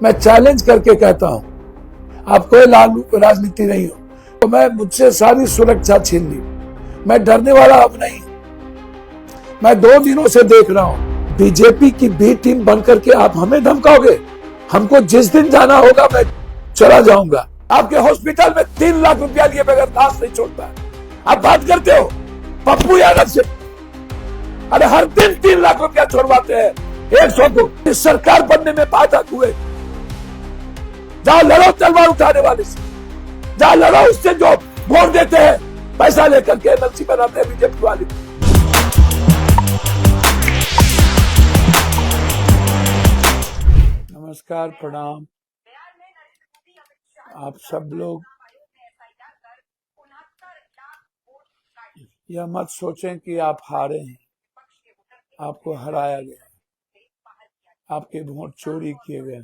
मैं चैलेंज करके कहता हूं, आप कोई राजनीति नहीं हो तो मैं मुझसे सारी सुरक्षा छीन ली। मैं डरने वाला अब नहीं। मैं 2 दिनों से देख रहा हूं, बीजेपी की बी टीम बनकर के आप हमें धमकाओगे। हमको जिस दिन जाना होगा मैं चला जाऊंगा। आपके हॉस्पिटल में 3 लाख रुपया लिए बगैर लाश नहीं छोड़ता है। आप बात करते हो पप्पू यादव से, अरे हर दिन 3 लाख रुपया छोड़वाते हैं 100 को। इस सरकार बनने में बाधक हुए। जाओ लड़ो तलवार उठाने वाले से, जाओ लड़ो उससे जो वोट देते हैं पैसा लेकर के एमएलसी बनाते हैं बीजेपी वाले। नमस्कार, प्रणाम। आप सब लोग यह मत सोचें कि आप हारे हैं, आपको हराया गया, आपके वोट चोरी किए गए।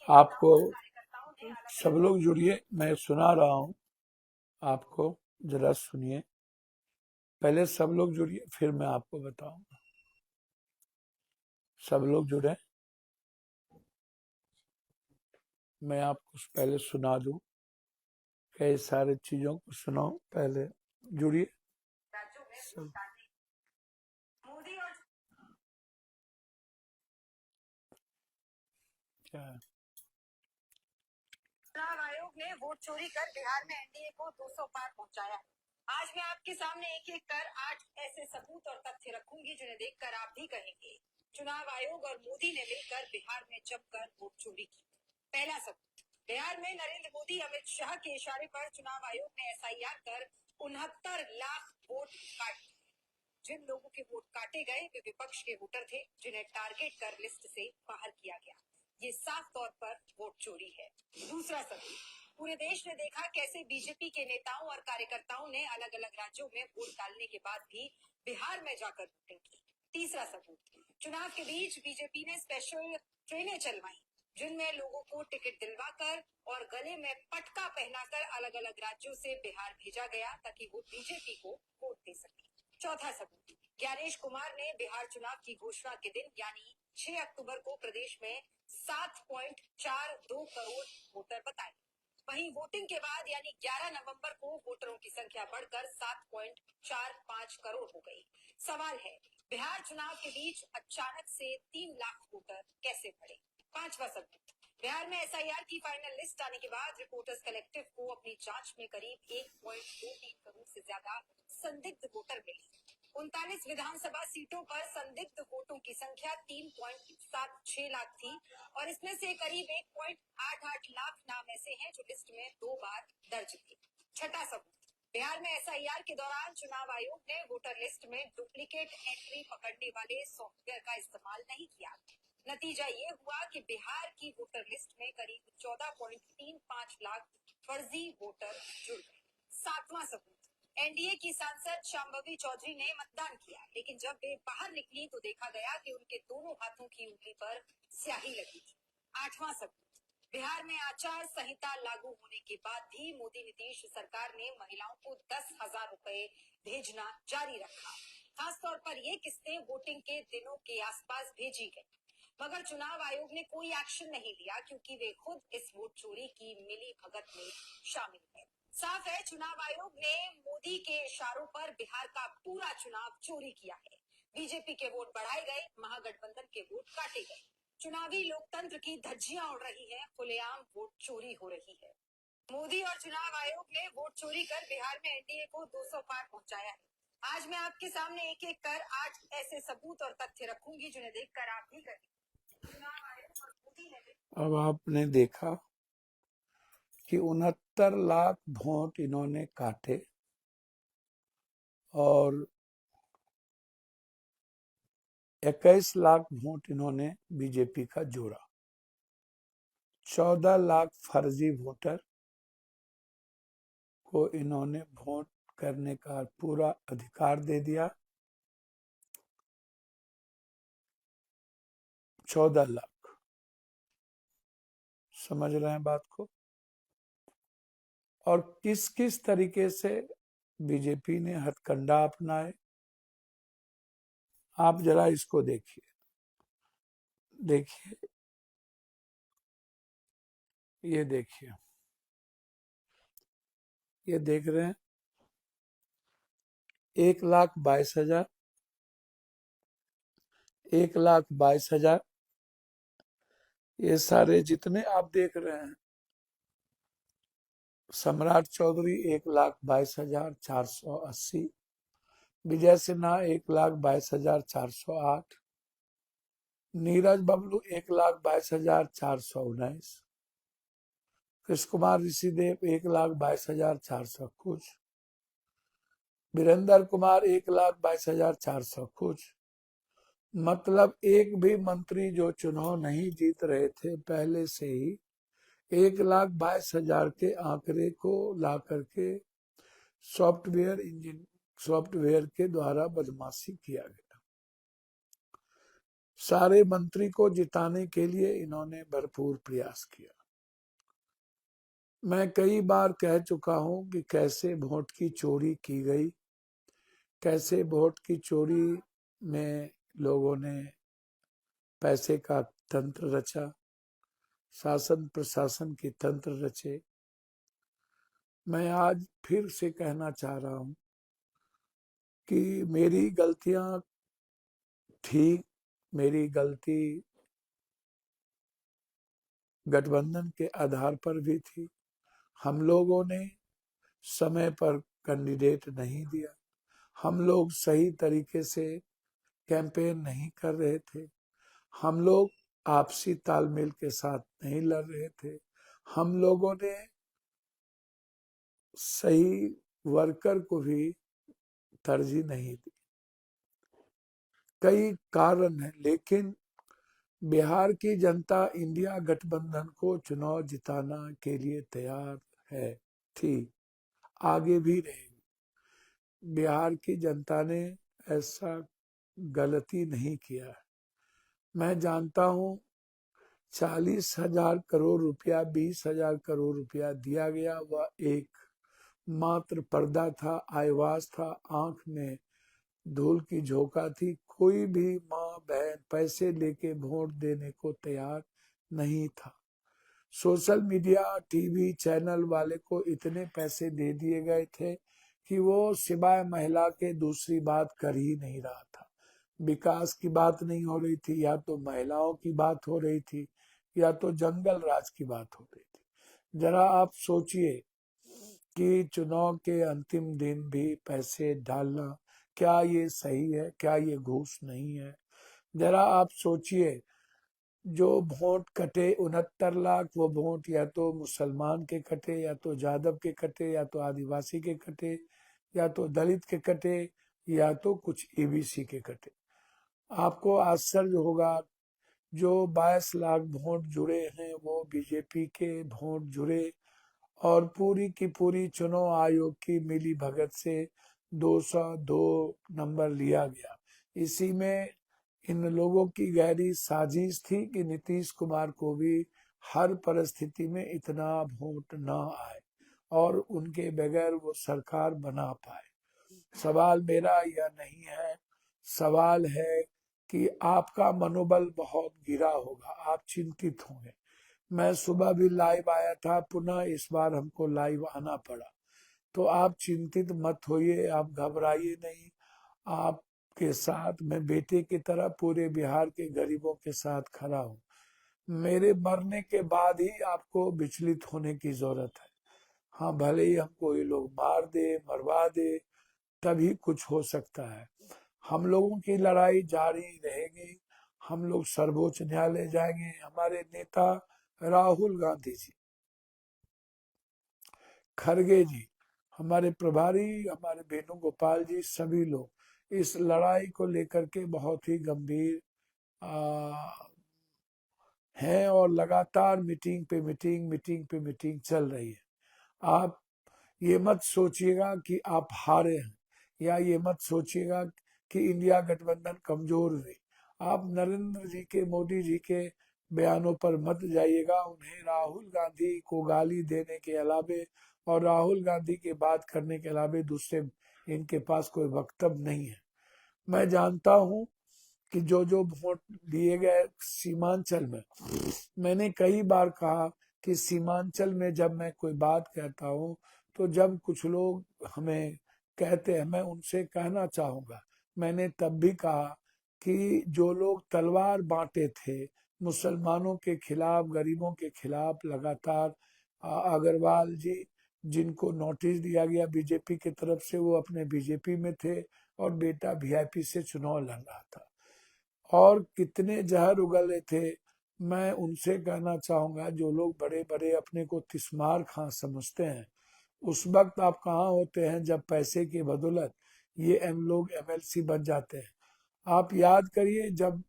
आपको सब लोग जुड़िए, मैं सुना रहा हूं आपको, जरा सुनिए। पहले सब लोग जुड़िए, फिर मैं आपको बताऊंगा। सब लोग जुड़े, मैं आपको पहले सुना दूं, कई सारे चीजों को सुनाओ। पहले जुड़िए सब। क्या है? चुनाव आयोग ने वोट चोरी कर बिहार में एनडीए को 200 पार पहुंचाया। आज मैं आपके सामने एक एक कर 8 ऐसे सबूत और तथ्य रखूंगी जिन्हें देखकर आप भी कहेंगे चुनाव आयोग और मोदी ने मिलकर बिहार में जमकर वोट चोरी की। पहला सबूत, बिहार में नरेंद्र मोदी अमित शाह के इशारे पर चुनाव आयोग ने एसआईआर कर 69 लाख वोट काट दिए। जिन लोगों के वोट काटे गए वे विपक्ष के वोटर थे जिन्हें टारगेट कर लिस्ट से बाहर किया गया। ये साफ तौर पर वोट चोरी है। दूसरा सबूत, पूरे देश ने देखा कैसे बीजेपी के नेताओं और कार्यकर्ताओं ने अलग अलग राज्यों में वोट डालने के बाद भी बिहार में जाकर वोटिंग की। तीसरा सबूत, चुनाव के बीच बीजेपी ने स्पेशल ट्रेनें चलवाई जिनमें लोगों को टिकट दिलवाकर और गले में पटका पहनाकर अलग अलग राज्यों से बिहार भेजा गया ताकि वो बीजेपी को वोट दे सके। चौथा सबूत, ज्ञानेश कुमार ने बिहार चुनाव की घोषणा के दिन यानी 6 अक्टूबर को प्रदेश में 7.42 करोड़ वोटर बताए। वहीं वोटिंग के बाद यानी 11 नवंबर को वोटरों की संख्या बढ़कर 7.45 करोड़ हो गई। सवाल है, बिहार चुनाव के बीच अचानक से 3 लाख वोटर कैसे बढ़े? पांचवा सबूत, बिहार में एसआईआर की फाइनल लिस्ट आने के बाद रिपोर्टर्स कलेक्टिव को अपनी जांच में करीब 1.23 करोड़ से ज्यादा संदिग्ध वोटर मिले। 39 विधानसभा सीटों पर संदिग्ध वोटों की संख्या 3.76 लाख थी और इसमें से करीब 1.88 लाख नाम ऐसे हैं जो लिस्ट में 2 बार दर्ज थे। छठा सबूत, बिहार में एसआईआर के दौरान चुनाव आयोग ने वोटर लिस्ट में डुप्लीकेट एंट्री पकड़ने वाले सॉफ्टवेयर का इस्तेमाल नहीं किया। नतीजा ये हुआ कि बिहार की वोटर लिस्ट में करीब 14.35 लाख फर्जी वोटर जुड़ गए। सातवां सबूत, एनडीए की सांसद शांभवी चौधरी ने मतदान किया लेकिन जब वे बाहर निकली तो देखा गया कि उनके दोनों हाथों की उंगली पर स्याही लगी थी। आठवां सबूत, बिहार में आचार संहिता लागू होने के बाद भी मोदी नीतीश सरकार ने महिलाओं को 10,000 रुपए भेजना जारी रखा। खासतौर पर ये किस्तें वोटिंग के दिनों के आसपास भेजी गई, मगर चुनाव आयोग ने कोई एक्शन नहीं लिया क्योंकि वे खुद इस वोट चोरी की मिली भगत में शामिल है। साफ है, चुनाव आयोग ने मोदी के इशारों पर बिहार का पूरा चुनाव चोरी किया है। बीजेपी के वोट बढ़ाए गए, महागठबंधन के वोट काटे गए। चुनावी लोकतंत्र की धज्जियां उड़ रही हैं, खुलेआम वोट चोरी हो रही है। मोदी और चुनाव आयोग ने वोट चोरी कर बिहार में एनडीए को 200 पार पहुंचाया है। आज मैं आपके सामने एक एक कर 8 ऐसे सबूत और तथ्य रखूंगी जिन्हें देखकर आप भी करेंगे चुनाव आयोग और मोदी ने। अब आपने देखा कि 69 लाख वोट इन्होंने काटे और 21 लाख वोट इन्होंने बीजेपी का जोड़ा। 14 लाख फर्जी वोटर को इन्होंने वोट करने का पूरा अधिकार दे दिया। 14 लाख, समझ रहे हैं बात को? और किस किस तरीके से बीजेपी ने हथकंडा अपनाए, आप जरा इसको देखिए। देखिए, ये देखिए, ये देख रहे हैं, 1,22,000, 1,22,000, ये सारे जितने आप देख रहे हैं। सम्राट चौधरी 1,22,480, विजय सिन्हा 1,22,408, नीरज बबलू 1,22,419, कृष्ण कुमार ऋषिदेव 1,22,400 कुछ, वीरेंद्र कुमार 1,22,400 कुछ। मतलब एक भी मंत्री जो चुनाव नहीं जीत रहे थे पहले से ही 1,22,000 के आंकड़े को ला करके सॉफ्टवेयर के द्वारा बदमाशी किया गया। सारे मंत्री को जिताने के लिए इन्होंने भरपूर प्रयास किया। मैं कई बार कह चुका हूं कि कैसे वोट की चोरी की गई, कैसे वोट की चोरी में लोगों ने पैसे का तंत्र रचा, शासन प्रशासन की तंत्र रचे। मैं आज फिर से कहना चाह रहा हूं कि मेरी गलतियां थी, मेरी गलती गठबंधन के आधार पर भी थी। हम लोगों ने समय पर कैंडिडेट नहीं दिया, हम लोग सही तरीके से कैंपेन नहीं कर रहे थे, हम लोग आपसी तालमेल के साथ नहीं लड़ रहे थे, हम लोगों ने सही वर्कर को भी तरजीह नहीं दी। कई कारण हैं, लेकिन बिहार की जनता इंडिया गठबंधन को चुनाव जिताना के लिए तैयार है, थी, आगे भी रहेगी। बिहार की जनता ने ऐसा गलती नहीं किया। मैं जानता हूं 40,000 करोड़ रुपया, 20,000 करोड़ रुपया दिया गया, वह एक मात्र पर्दा था, आईवाज था, आंख में धूल की झोंका थी। कोई भी माँ बहन पैसे लेके वोट देने को तैयार नहीं था। सोशल मीडिया, टीवी चैनल वाले को इतने पैसे दे दिए गए थे कि वो सिवाय महिला के दूसरी बात कर ही नहीं रहा था। विकास की बात नहीं हो रही थी, या तो महिलाओं की बात हो रही थी, या तो जंगल राज की बात हो रही थी। जरा आप सोचिए कि चुनाव के अंतिम दिन भी पैसे डालना, क्या ये सही है? क्या ये घूस नहीं है? जरा आप सोचिए, जो वोट कटे 69 लाख, वो वोट या तो मुसलमान के कटे, या तो यादव के कटे, या तो आदिवासी के कटे, या तो दलित के कटे, या तो कुछ ईबीसी के कटे। आपको आश्चर्य होगा, जो 22 लाख वोट जुड़े हैं वो बीजेपी के वोट जुड़े, और पूरी की पूरी चुनाव आयोग की मिली भगत से 202 नंबर लिया गया। इसी में इन लोगों की गहरी साजिश थी कि नीतीश कुमार को भी हर परिस्थिति में इतना वोट ना आए और उनके बगैर वो सरकार बना पाए। सवाल मेरा यह नहीं है, सवाल है कि आपका मनोबल बहुत गिरा होगा, आप चिंतित होंगे। मैं सुबह भी लाइव आया था, पुनः इस बार हमको लाइव आना पड़ा। तो आप चिंतित मत होइए, आप घबराइए नहीं। आपके साथ मैं बेटे की तरह पूरे बिहार के गरीबों के साथ खड़ा हूँ। मेरे मरने के बाद ही आपको विचलित होने की जरूरत है। हाँ, भले ही हमको ये लोग मार दे, मरवा दे, तभी कुछ हो सकता है। हम लोगों की लड़ाई जारी रहेगी। हम लोग सर्वोच्च न्यायालय जाएंगे। हमारे नेता राहुल गांधी जी, खड़गे जी, हमारे प्रभारी, हमारे वेणुगोपाल जी, सभी लोग इस लड़ाई को लेकर के बहुत ही गंभीर हैं, और लगातार मीटिंग पे मीटिंग चल रही है। आप ये मत सोचिएगा कि आप हारे हैं, या ये मत सोचिएगा कि इंडिया गठबंधन कमजोर हुई। आप नरेंद्र जी के, मोदी जी के बयानों पर मत जाइएगा। उन्हें राहुल गांधी को गाली देने के अलावे और राहुल गांधी की बात करने के अलावे दूसरे इनके पास कोई वक्तव्य नहीं है। मैं जानता हूं कि जो जो वोट दिए गए सीमांचल में, मैंने कई बार कहा कि सीमांचल में जब मैं कोई बात कहता हूँ तो जब कुछ लोग हमें कहते हैं, मैं उनसे कहना चाहूंगा, मैंने तब भी कहा कि जो लोग तलवार बांटे थे मुसलमानों के खिलाफ, गरीबों के खिलाफ लगातार, अग्रवाल जी जिनको नोटिस दिया गया बीजेपी की तरफ से, वो अपने बीजेपी में थे और बेटा वीआईपी से चुनाव लड़ रहा था, और कितने जहर उगले थे। मैं उनसे कहना चाहूंगा, जो लोग बड़े बड़े अपने को तिस्मार खां समझते हैं, उस वक्त आप कहाँ होते हैं जब पैसे की बदौलत ये लोग एमएलसी बन जाते हैं। आप याद करिए, जब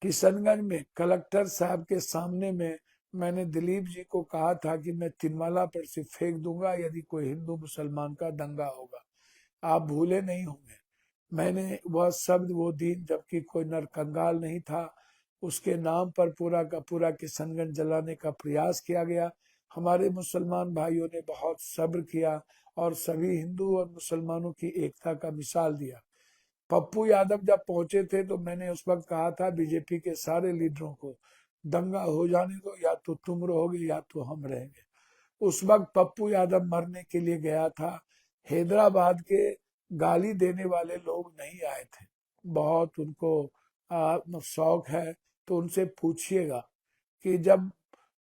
किशनगंज में कलेक्टर साहब के सामने में मैंने दिलीप जी को कहा था कि मैं तिनवाला पर से फेंक दूंगा यदि कोई हिंदू मुसलमान का दंगा होगा, आप भूले नहीं होंगे। मैंने वह शब्द वो दिन, जबकि कोई नरकंगाल नहीं था, उसके नाम पर पूरा का पूरा किशनगंज जलाने का प्रयास किया गया। हमारे मुसलमान भाइयों ने बहुत सब्र किया और सभी हिंदू और मुसलमानों की एकता का मिसाल दिया। पप्पू यादव जब पहुंचे थे तो मैंने उस वक्त कहा था बीजेपी के सारे लीडरों को, दंगा हो जाने दो, या तो तुम रहोगे या तो हम रहेंगे। उस वक्त पप्पू यादव मरने के लिए गया था। हैदराबाद के गाली देने वाले लोग नहीं आए थे, बहुत उनको शौक है, तो उनसे पूछिएगा कि जब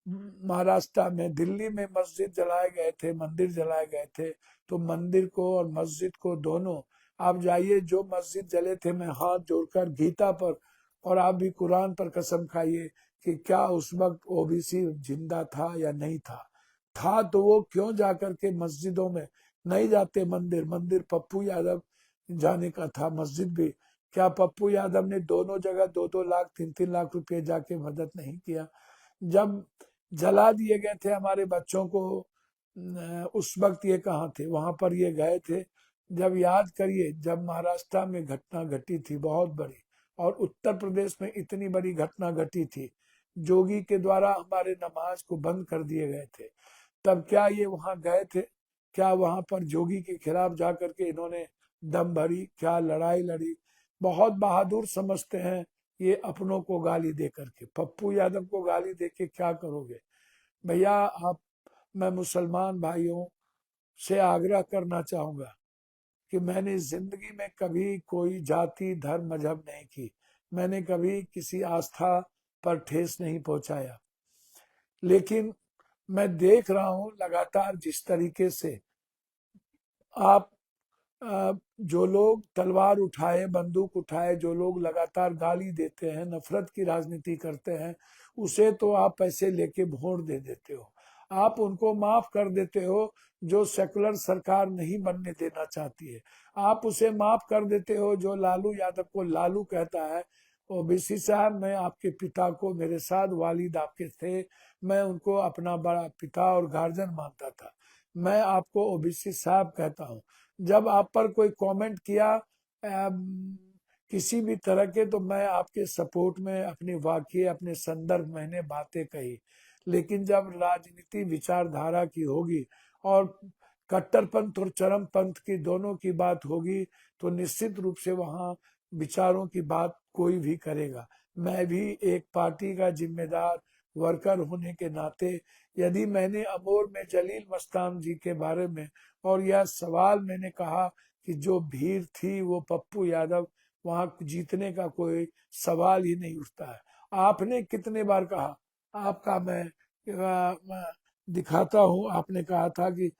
महाराष्ट्र में, दिल्ली में मस्जिद जलाए गए थे, मंदिर जलाए गए थे, तो मंदिर को और मस्जिद को दोनों, आप जाइए जो मस्जिद जले थे, मैं हाथ जोड़कर गीता पर और आप भी कुरान पर कसम खाइए कि क्या उस वक्त ओबीसी जिंदा था या नहीं था तो वो क्यों जाकर के मस्जिदों में नहीं जाते। मंदिर मंदिर पप्पू यादव जाने का था, मस्जिद भी। क्या पप्पू यादव ने दोनों जगह 2-2 लाख 3-3 लाख रुपए जाके मदद नहीं किया? जब जला दिए गए थे हमारे बच्चों को, उस वक्त ये कहाँ थे? वहां पर ये गए थे। जब याद करिए, जब महाराष्ट्र में घटना घटी थी बहुत बड़ी, और उत्तर प्रदेश में इतनी बड़ी घटना घटी थी, जोगी के द्वारा हमारे नमाज को बंद कर दिए गए थे, तब क्या ये वहां गए थे? क्या वहां पर जोगी के खिलाफ जाकर के इन्होंने दम भरी? क्या लड़ाई लड़ी? बहुत बहादुर समझते हैं ये अपनों को गाली दे करके। पप्पू यादव को गाली दे के क्या करोगे भैया आप? मैं मुसलमान भाइयों से आग्रह करना चाहूंगा कि मैंने जिंदगी में कभी कोई जाति धर्म मजहब नहीं की, मैंने कभी किसी आस्था पर ठेस नहीं पहुंचाया, लेकिन मैं देख रहा हूं लगातार जिस तरीके से आप, जो लोग तलवार उठाए, बंदूक उठाए, जो लोग लगातार गाली देते हैं, नफरत की राजनीति करते हैं, उसे तो आप पैसे लेके वोट दे देते हो, आप उनको माफ कर देते हो जो सेकुलर सरकार नहीं बनने देना चाहती है, आप उसे माफ कर देते हो जो लालू यादव को लालू कहता है। ओबीसी साहब, मैं आपके पिता को, मेरे साथ वालिद आपके थे, मैं उनको अपना बड़ा पिता और गार्जियन मानता था, मैं आपको ओबीसी साहब कहता हूँ। जब आप पर कोई कमेंट किया किसी भी तरह के, तो मैं आपके सपोर्ट में अपने वाक्य, अपने संदर्भ, मैंने बातें कही, लेकिन जब राजनीति विचारधारा की होगी और कट्टरपंथ और चरमपंथ की दोनों की बात होगी, तो निश्चित रूप से वहां विचारों की बात कोई भी करेगा। मैं भी एक पार्टी का जिम्मेदार वर्कर होने के नाते, यदि मैंने अमोर में जलील मस्तान जी के बारे में, और यह सवाल मैंने कहा कि जो भीड़ थी वो पप्पू यादव, वहां जीतने का कोई सवाल ही नहीं उठता है। आपने कितने बार कहा, आपका मैं दिखाता हूं, आपने कहा था कि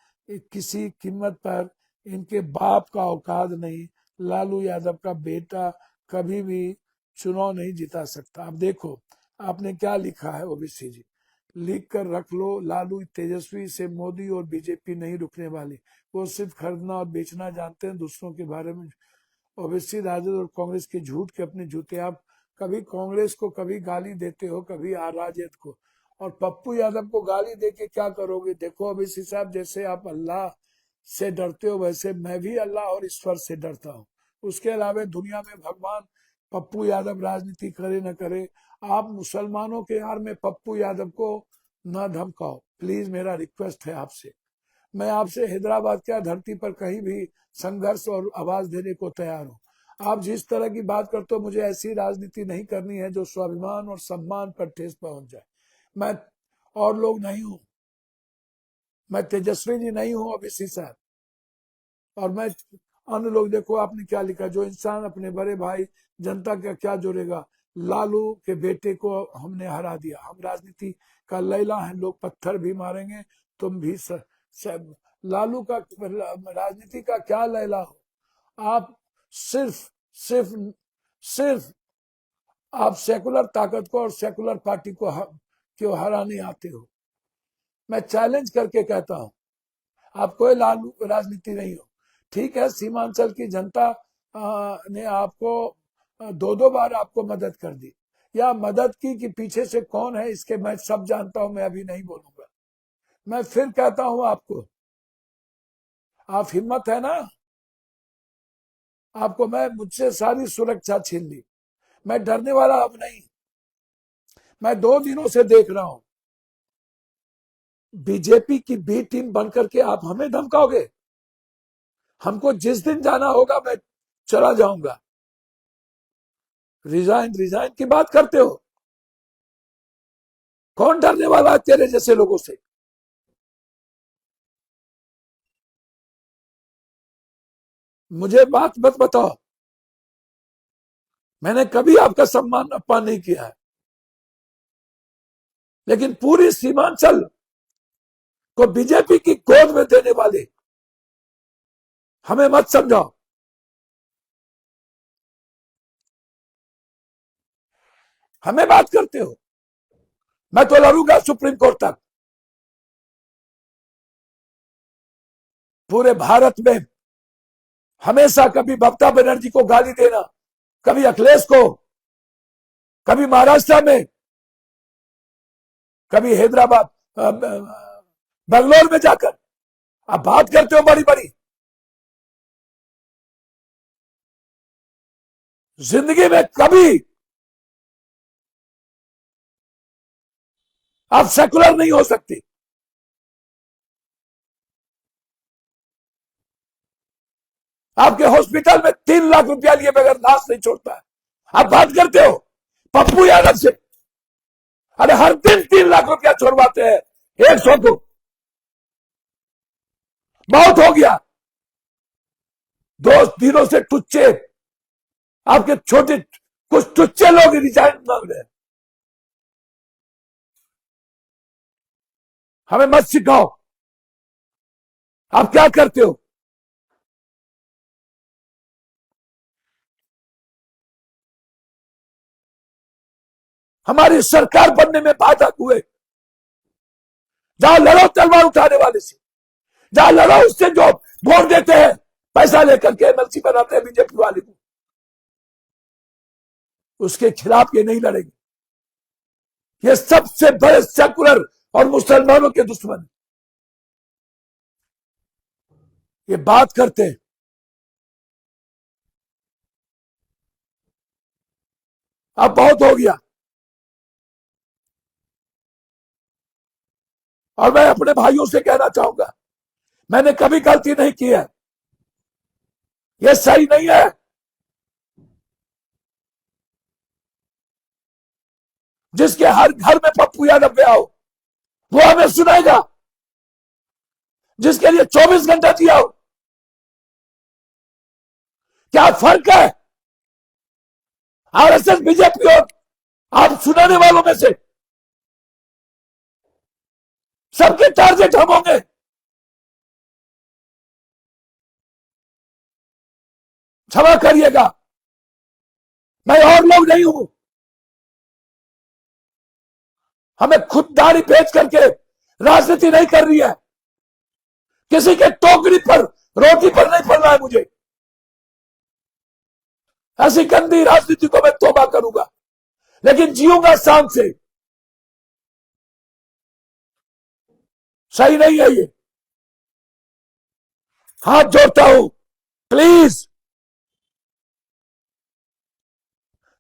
किसी कीमत पर इनके बाप का औकात नहीं, लालू यादव का बेटा कभी भी चुनाव नहीं जिता सकता। अब देखो आपने क्या लिखा है ओबीसी जी, लिख कर रख लो, लालू तेजस्वी से मोदी और बीजेपी नहीं रुकने वाली, वो सिर्फ खरीदना और बेचना जानते हैं, दूसरों के बारे में। ओबीसी राजद और कांग्रेस के झूठ के अपने जूते, आप कभी कांग्रेस को कभी गाली देते हो, कभी राजद को, और पप्पू यादव को गाली दे के क्या करोगे? देखो ओबीसी साहब, जैसे आप अल्लाह से डरते हो, वैसे मैं भी अल्लाह और ईश्वर से डरता हूँ। उसके अलावा दुनिया में भगवान, पप्पू यादव राजनीति करे न करे, आप मुसलमानों के यार में पप्पू यादव को न धमकाओ, प्लीज, मेरा रिक्वेस्ट है आपसे। मैं आपसे हैदराबाद क्या, धरती पर कहीं भी संघर्ष और आवाज देने को तैयार हूँ। आप जिस तरह की बात करते हो, मुझे ऐसी राजनीति नहीं करनी है जो स्वाभिमान और सम्मान पर ठेस पहुंच जाए। मैं और लोग नहीं हूं, मैं तेजस्वी जी नहीं हूं, ओबीसी साहब। और मैं अन्य लोग, देखो आपने क्या लिखा, जो इंसान अपने बड़े भाई जनता का क्या जोड़ेगा, लालू के बेटे को हमने हरा दिया। हम राजनीति का लैला है, लोग पत्थर भी मारेंगे, तुम भी लालू का राजनीति का क्या लैला हो आप। सिर्फ सिर्फ सिर्फ आप सेकुलर ताकत को और सेकुलर पार्टी को क्यों हराने आते हो। मैं चैलेंज करके कहता हूं, आप कोई लालू राजनीति नहीं हो। ठीक है, सीमांचल की जनता ने आपको दो दो बार आपको मदद कर दी, या मदद की कि पीछे से कौन है इसके मैं सब जानता हूं, मैं अभी नहीं बोलूंगा। मैं फिर कहता हूं आपको, आप हिम्मत है ना, आपको मैं मुझसे सारी सुरक्षा छीन ली। मैं डरने वाला अब नहीं। मैं 2 दिनों से देख रहा हूं, बीजेपी की बी टीम बनकर के आप हमें धमकाओगे। हमको जिस दिन जाना होगा मैं चला जाऊंगा। रिजाइन रिजाइन की बात करते हो, कौन डरने वाला है तेरे जैसे लोगों से। मुझे बात मत बताओ, मैंने कभी आपका सम्मान अपमान नहीं किया है, लेकिन पूरी सीमांचल को बीजेपी की गोद में देने वाले हमें मत समझाओ। हमें बात करते हो, मैं तो लड़ूंगा सुप्रीम कोर्ट तक। पूरे भारत में हमेशा कभी ममता बनर्जी को गाली देना, कभी अखिलेश को, कभी महाराष्ट्र में, कभी हैदराबाद बेंगलोर में जाकर आप बात करते हो बड़ी बड़ी। जिंदगी में कभी आप सेकुलर नहीं हो सकती। आपके हॉस्पिटल में 3 लाख रुपया लिए बगैर लाश नहीं छोड़ता है, आप बात करते हो पप्पू यादव से। अरे हर दिन 3 लाख रुपया छोड़वाते हैं 100 को। बहुत हो गया, 2 दिनों से टुच्चे आपके छोटे कुछ टुच्चे लोग रिजाइन मांग रहे हैं। हमें मत सिखाओ आप क्या करते हो। हमारी सरकार बनने में बाधक हुए। जहां लड़ो तलवार उठाने वाले से, जहां लड़ो उससे जो वोट देते हैं पैसा लेकर के एमएलसी बनाते हैं बीजेपी वाले को, उसके खिलाफ ये नहीं लड़ेंगे। ये सबसे बड़े सेकुलर और मुसलमानों के दुश्मन ये बात करते हैं। अब बहुत हो गया, और मैं अपने भाइयों से कहना चाहूंगा, मैंने कभी गलती नहीं की है, यह सही नहीं है। जिसके हर घर में पप्पू यादव गया हो वो हमें सुनाएगा, जिसके लिए 24 घंटा जिया हो। क्या फर्क है आरएसएस बीजेपी और आप सुनाने वालों में से? सबके टारगेट हम होंगे। क्षमा करिएगा, मैं और लोग नहीं हूं। हमें खुददारी बेच करके राजनीति नहीं कर रही है। किसी के टोकरी पर रोटी पर नहीं पड़ना है मुझे। ऐसी गंदी राजनीति को मैं तौबा करूंगा, लेकिन जीऊंगा शान से। सही नहीं है ये। हाथ जोड़ता हूं, प्लीज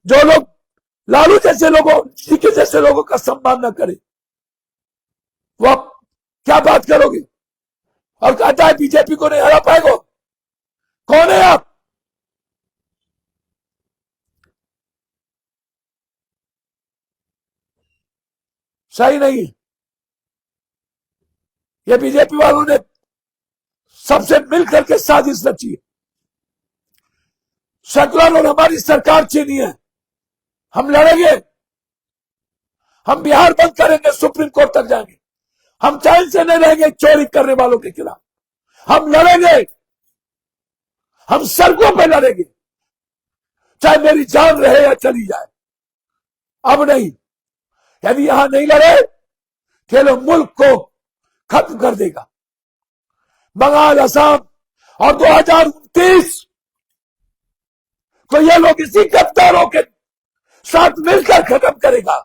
जो लोग लालू जैसे लोगों, जी के जैसे लोगों का सम्मान न करे, वो आप क्या बात करोगे? और कहता है बीजेपी को नहीं हरा पाएगा। कौन है आप? सही नहीं है। ये बीजेपी वालों ने सबसे मिलकर के साजिश रची है। सेकुलर और हमारी सरकार चीनी है, हम लड़ेंगे, हम बिहार बंद करेंगे, सुप्रीम कोर्ट तक जाएंगे, हम चैन से नहीं रहेंगे चोरी करने वालों के खिलाफ, हम लड़ेंगे, हम सड़कों पे लड़ेंगे, चाहे मेरी जान रहे या चली जाए। अब नहीं, यदि यहां नहीं लड़े तो लोग मुल्क को खत्म कर देगा। बंगाल, असम और 2029 को ये लोग इसी गद्दारों के साथ मिलकर खत्म करेगा।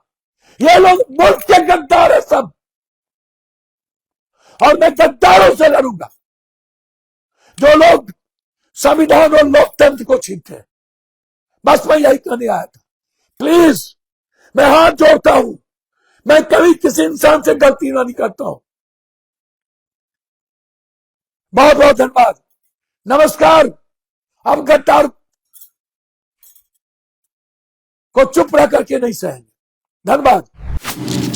ये लोग मुल्क के गद्दार है सब, और मैं गद्दारों से लड़ूंगा जो लोग संविधान और लोकतंत्र को छीनते हैं। बस मैं यही कहने आया था। प्लीज, मैं हाथ जोड़ता हूं, मैं कभी किसी इंसान से गलती ना नहीं करता हूं। बहुत बहुत धन्यवाद, नमस्कार। अब गद्दार को चुप रह करके नहीं सहेंगे। धन्यवाद।